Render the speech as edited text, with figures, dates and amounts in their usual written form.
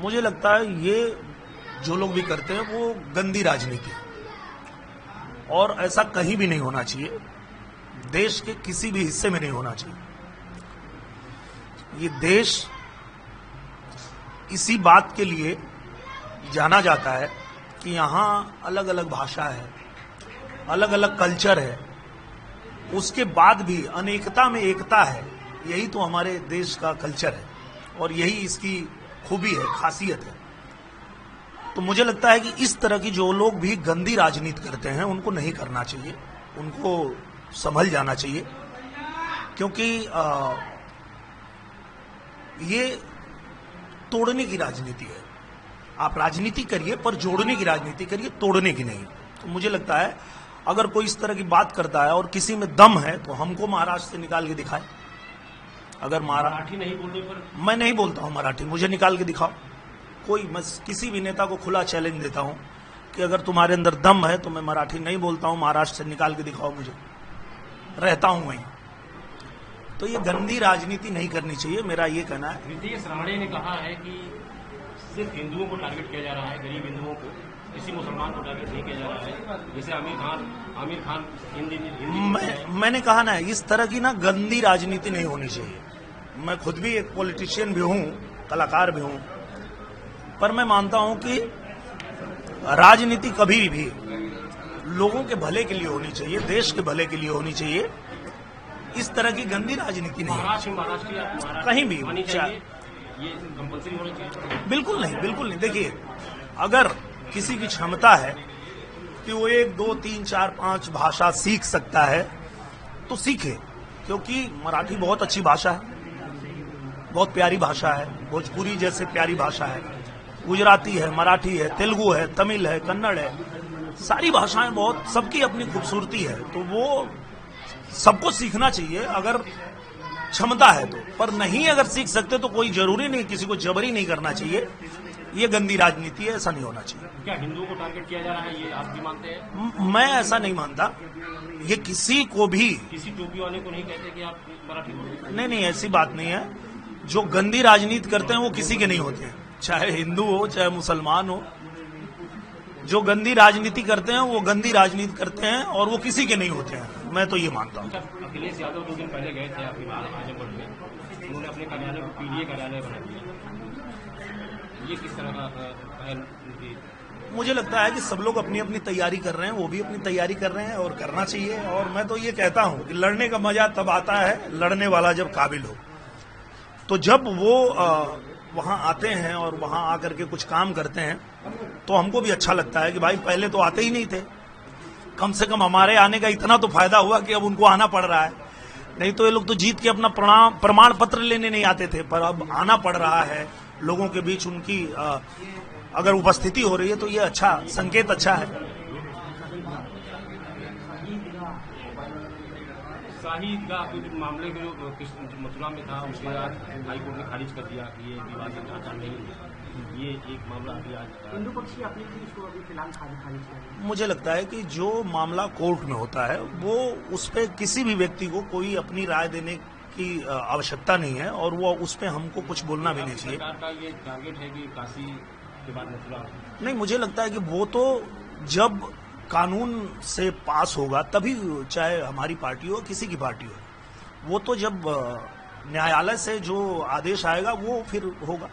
मुझे लगता है ये जो लोग भी करते हैं वो गंदी राजनीति है और ऐसा कहीं भी नहीं होना चाहिए। देश के किसी भी हिस्से में नहीं होना चाहिए। ये देश इसी बात के लिए जाना जाता है कि यहाँ अलग अलग भाषा है, अलग अलग कल्चर है, उसके बाद भी अनेकता में एकता है। यही तो हमारे देश का कल्चर है और यही इसकी खूबी है, खासियत है। तो मुझे लगता है कि इस तरह की जो लोग भी गंदी राजनीति करते हैं उनको नहीं करना चाहिए, उनको संभल जाना चाहिए, क्योंकि ये तोड़ने की राजनीति है। आप राजनीति करिए पर जोड़ने की राजनीति करिए, तोड़ने की नहीं। तो मुझे लगता है अगर कोई इस तरह की बात करता है और किसी में दम है तो हमको महाराष्ट्र से निकाल के दिखाए। अगर मराठी नहीं बोलने पर मैं नहीं बोलता हूं मराठी, मुझे निकाल के दिखाओ। मैं किसी भी नेता को खुला चैलेंज देता हूं कि अगर तुम्हारे अंदर दम है तो मैं मराठी नहीं बोलता हूं, महाराष्ट्र से निकाल के दिखाओ मुझे, रहता हूं वहीं। तो ये गंदी राजनीति नहीं करनी चाहिए, मेरा ये कहना है। नीतीश राणे ने कहा है कि सिर्फ हिंदुओं को टारगेट किया जा रहा है, गरीब हिंदुओं को, किसी मुसलमान को टारगेट नहीं किया जा रहा है। जैसे आमिर खान हिंदी मैंने कहा ना, इस तरह की ना गंदी राजनीति नहीं होनी चाहिए। मैं खुद भी एक पॉलिटिशियन भी हूं, कलाकार भी हूं, पर मैं मानता हूं कि राजनीति कभी भी लोगों के भले के लिए होनी चाहिए, देश के भले के लिए होनी चाहिए। इस तरह की गंदी राजनीति नहीं, कहीं भी ये कंपल्सरी होनी चाहिए। बिल्कुल नहीं, बिल्कुल नहीं। देखिए, अगर किसी की क्षमता है कि वो 1, 2, 3, 4, 5 भाषा सीख सकता है तो सीखे, क्योंकि मराठी बहुत अच्छी भाषा है, बहुत प्यारी भाषा है, भोजपुरी जैसे प्यारी भाषा है, गुजराती है, मराठी है, तेलुगु है, तमिल है, कन्नड़ है, सारी भाषाएं बहुत, सबकी अपनी खूबसूरती है। तो वो सबको सीखना चाहिए अगर क्षमता है तो, पर नहीं अगर सीख सकते तो कोई जरूरी नहीं, किसी को जबरी नहीं करना चाहिए। ये गंदी राजनीति है, ऐसा नहीं होना चाहिए। क्या हिंदुओं को टारगेट किया जा रहा है, ये आप भी मानते हैं? मैं ऐसा नहीं मानता। ये किसी को भी, किसी टोपी वाले को नहीं कहते कि आप मराठी बोलिए। नहीं, ऐसी बात नहीं है। जो गंदी राजनीति करते हैं वो किसी के नहीं होते हैं, चाहे हिंदू हो चाहे मुसलमान हो। जो गंदी राजनीति करते हैं वो गंदी राजनीति करते हैं और वो किसी के नहीं होते हैं, मैं तो ये मानता हूँ। अखिलेश यादव 2 दिन पहले गए थे आपके आजमगढ़ में, उन्होंने अपने कार्यालय को पीडीए कार्यालय बना दिया। ये किस तरह का पहल? मुझे लगता है कि सब लोग अपनी अपनी तैयारी कर रहे हैं, वो भी अपनी तैयारी कर रहे हैं और करना चाहिए। और मैं तो ये कहता हूँ कि लड़ने का मजा तब आता है लड़ने वाला जब काबिल हो। तो जब वो वहां आते हैं और वहां आकर के कुछ काम करते हैं तो हमको भी अच्छा लगता है कि भाई पहले तो आते ही नहीं थे, कम से कम हमारे आने का इतना तो फायदा हुआ कि अब उनको आना पड़ रहा है। नहीं तो ये लोग तो जीत के अपना प्रमाण पत्र लेने नहीं आते थे, पर अब आना पड़ रहा है लोगों के बीच। उनकी अगर उपस्थिति हो रही है तो ये अच्छा संकेत, अच्छा है। शाही ईदगाह के मामले में जो मथुरा में था, उसके बाद हाईकोर्ट ने खारिज कर दिया कि ये विवादित ढांचा नहीं है। ये एक मामला अभी आज हिंदू पक्षी अपनी इसको अभी फिलहाल खारिज कर। मुझे लगता है कि जो मामला कोर्ट में होता है वो उस पर किसी भी व्यक्ति को कोई अपनी राय देने की आवश्यकता नहीं है और वो उस पर हमको कुछ बोलना भी नहीं चाहिए। सरकार का ये टारगेट है कि काशी के बाद मथुरा नहीं, मुझे लगता है कि वो तो जब कानून से पास होगा तभी, चाहे हमारी पार्टी हो किसी की पार्टी हो, वो तो जब न्यायालय से जो आदेश आएगा वो फिर होगा।